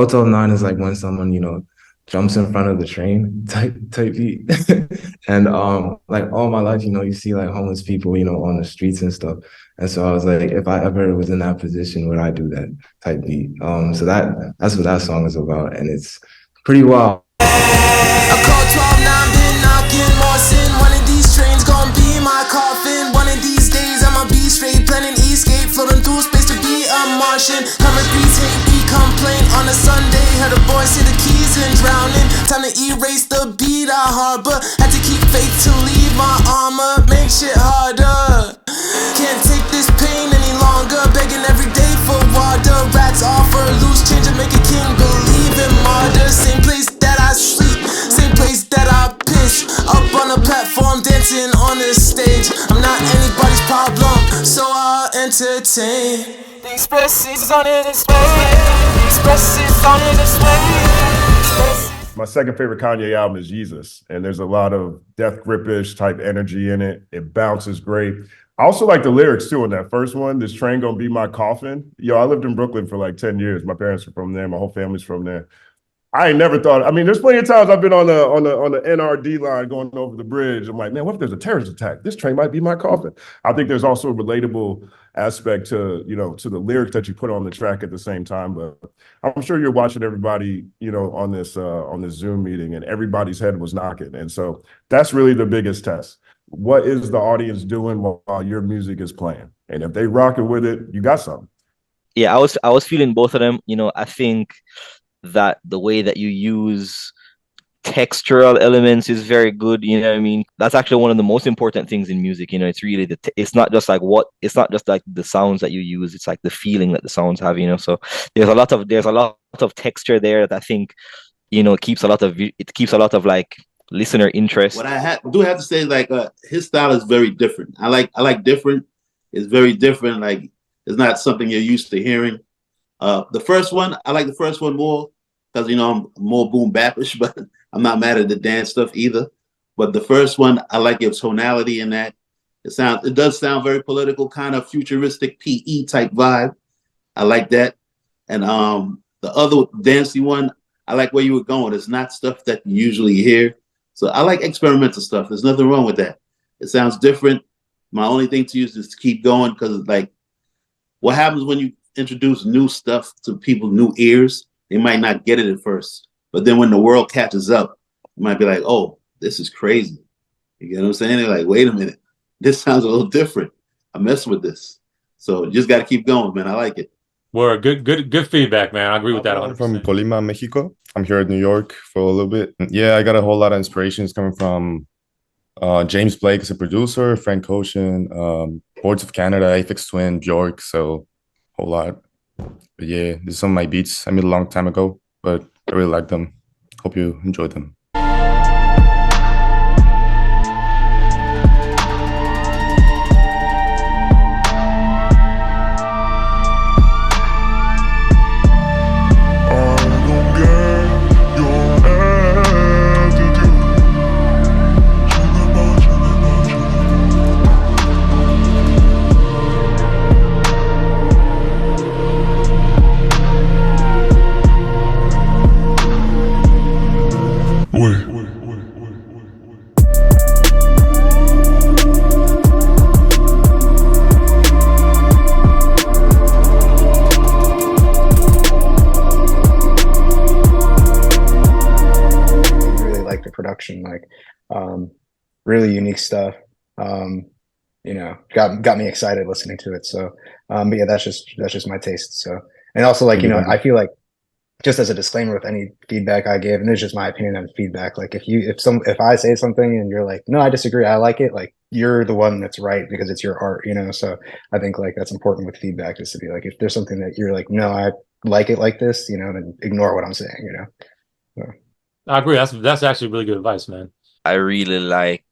Hotel 9 is like when someone, jumps in front of the train type beat. And like all my life, you see like homeless people, on the streets and stuff. And so I was like, if I ever was in that position, would I do that type beat? So that's what that song is about. And it's pretty wild. I call 12 now, been knocking more sin. One of these trains gon' be my coffin. One of these days I'ma be straight, planning escape, floating through space to be a Martian. Hammer grease, hate me, complain on a Sunday. Heard a boy see the keys and drowning. Time to erase the beat I harbor. Had to keep faith to leave my armor. Make shit harder. Can't take this pain any longer. Begging every day for water. Rats offer loose change and make a king believe in martyrs. Same place that I sleep, same place that I piss. Up on a platform, dancing on the stage. I'm not anybody's problem, so I'll entertain. The express is on in its way. The express is on in its way. My second favorite Kanye album is Jesus, and there's a lot of Death Gripish type energy in it. It bounces great. I also like the lyrics too in that first one. This train gonna be my coffin. Yo, I lived in Brooklyn for like 10 years. My parents are from there. My whole family's from there. I ain't never thought. I mean, there's plenty of times I've been on the NRD line going over the bridge. I'm like, man, what if there's a terrorist attack? This train might be my coffin. I think there's also a relatable aspect to to the lyrics that you put on the track at the same time. But I'm sure you're watching everybody on this Zoom meeting, and everybody's head was knocking. And so that's really the biggest test. What is the audience doing while your music is playing? And if they rocking with it, you got something. Yeah, I was feeling both of them. I think that the way that you use textural elements is very good. You know what I mean? That's actually one of the most important things in music. It's really it's not just like the sounds that you use. It's like the feeling that the sounds have. So there's a lot of texture there that I think keeps a lot of like listener interest. What I do have to say, like his style is very different. I like different. It's very different. Like it's not something you're used to hearing. The first one, I like the first one more because I'm more boom bapish, but I'm not mad at the dance stuff either. But the first one, I like your tonality in that. It does sound very political, kind of futuristic PE type vibe. I like that. And the other dancey one, I like where you were going. It's not stuff that you usually hear. So I like experimental stuff. There's nothing wrong with that. It sounds different. My only thing to use is to keep going because like what happens when you introduce new stuff to people, new ears, they might not get it at first. But then when the world catches up, you might be like, oh, this is crazy. You get what I'm saying? They're like, wait a minute. This sounds a little different. I mess with this. So you just got to keep going, man. I like it. Well, good feedback, man. I agree with that 100%. I'm from Colima, Mexico. I'm here in New York for a little bit. Yeah, I got a whole lot of inspirations coming from James Blake as a producer, Frank Ocean, Boards of Canada, Aphex Twin, Bjork, so a whole lot. But yeah, this is some of my beats I made a long time ago, but I really like them. Hope you enjoyed them. Like really unique stuff. Got me excited listening to it. So but yeah, that's just my taste. So, and also like I feel like just as a disclaimer with any feedback I give, and it's just my opinion on feedback, like if I say something and you're like, no, I disagree, I like it, like you're the one that's right because it's your art, So I think like that's important with feedback, is to be like, if there's something that you're like, no, I like it like this, then ignore what I'm saying, So. I agree. That's actually really good advice, man. I really like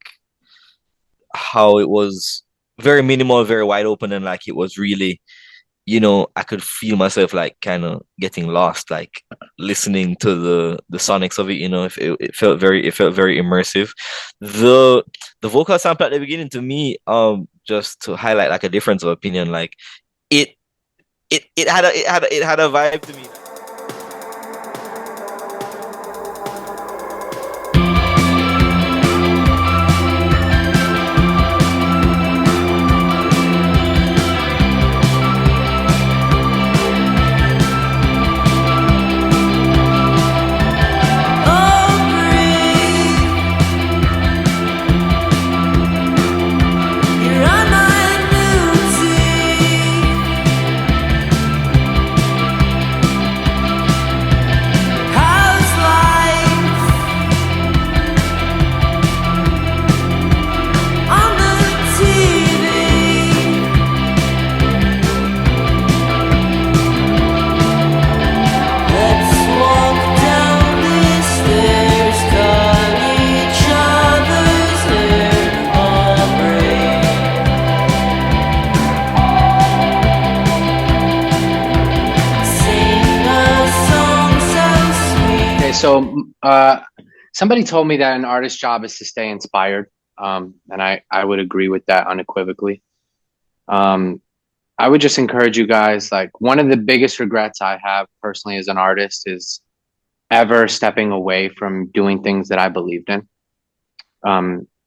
how it was very minimal, very wide open, and like it was really, I could feel myself like kind of getting lost, like listening to the sonics of it. It felt very immersive. The vocal sample at the beginning, to me, just to highlight like a difference of opinion, like it had a vibe to me. Okay, so somebody told me that an artist's job is to stay inspired, and I would agree with that unequivocally. I would just encourage you guys, like, one of the biggest regrets I have personally as an artist is ever stepping away from doing things that I believed in.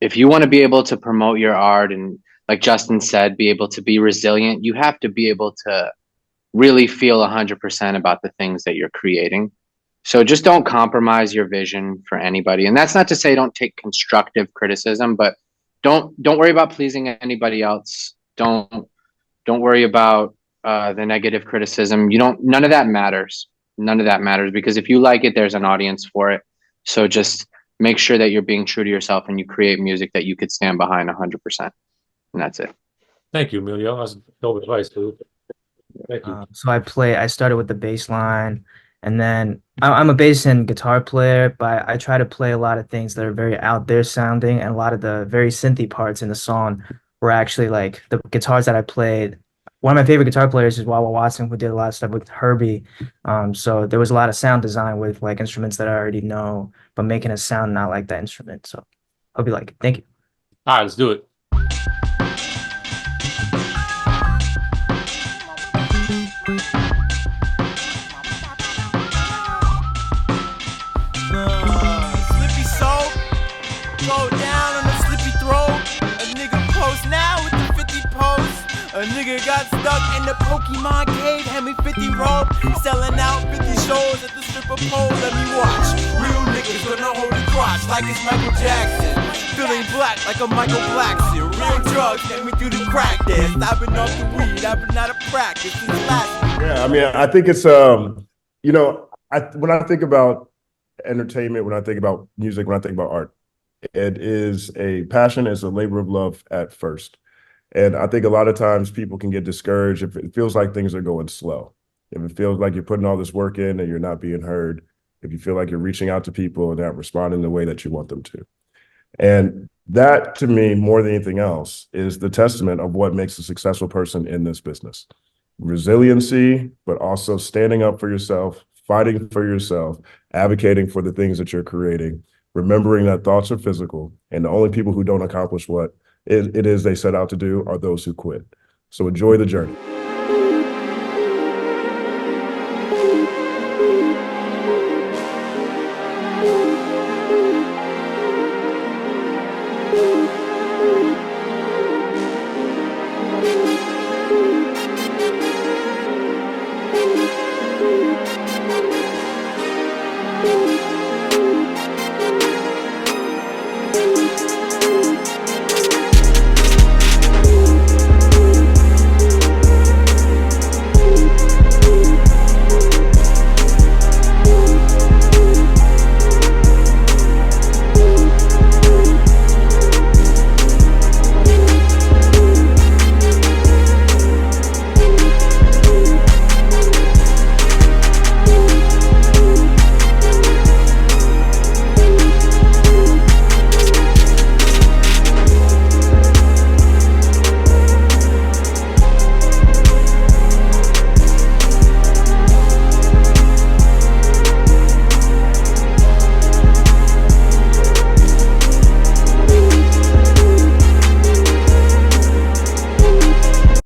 If you want to be able to promote your art and, like Justin said, be able to be resilient, you have to be able to really feel 100% about the things that you're creating. So just don't compromise your vision for anybody. And that's not to say don't take constructive criticism, but don't worry about pleasing anybody else. Don't worry about the negative criticism. None of that matters. None of that matters, because if you like it, there's an audience for it. So just make sure that you're being true to yourself and you create music that you could stand behind 100%. And that's it. Thank you, Emilio. That's dope advice, dude. Thank you. So I started with the bass line, and then I'm a bass and guitar player, but I try to play a lot of things that are very out there sounding, and a lot of the very synthy parts in the song were actually like the guitars that I played. One of my favorite guitar players is Wawa Watson, who did a lot of stuff with Herbie. So there was a lot of sound design with like instruments that I already know, but making a sound not like that instrument. So hope you like it. Thank you. All right, let's do it. Slippy soul, go down on a slippy throat. A nigga post now with the 50 posts. A nigga got stuck in the Pokemon cave, hand me 50 roll. Selling out 50 shows at the stripper pole. Let me watch. Real niggas gonna hold the crotch like it's Michael Jackson. Feeling black like a Michael Blackson. Real drugs get me through the crack dance. I've been off the weed, I've been out of practice since last year. Yeah, I mean, I think it's when I think about entertainment, when I think about music, when I think about art, it is a passion, it's a labor of love at first. And I think a lot of times people can get discouraged if it feels like things are going slow. If it feels like you're putting all this work in and you're not being heard, if you feel like you're reaching out to people and not responding the way that you want them to. And that, to me, more than anything else, is the testament of what makes a successful person in this business. Resiliency, but also standing up for yourself, fighting for yourself, advocating for the things that you're creating, remembering that thoughts are physical, and the only people who don't accomplish what it is they set out to do are those who quit. So enjoy the journey. Thank you.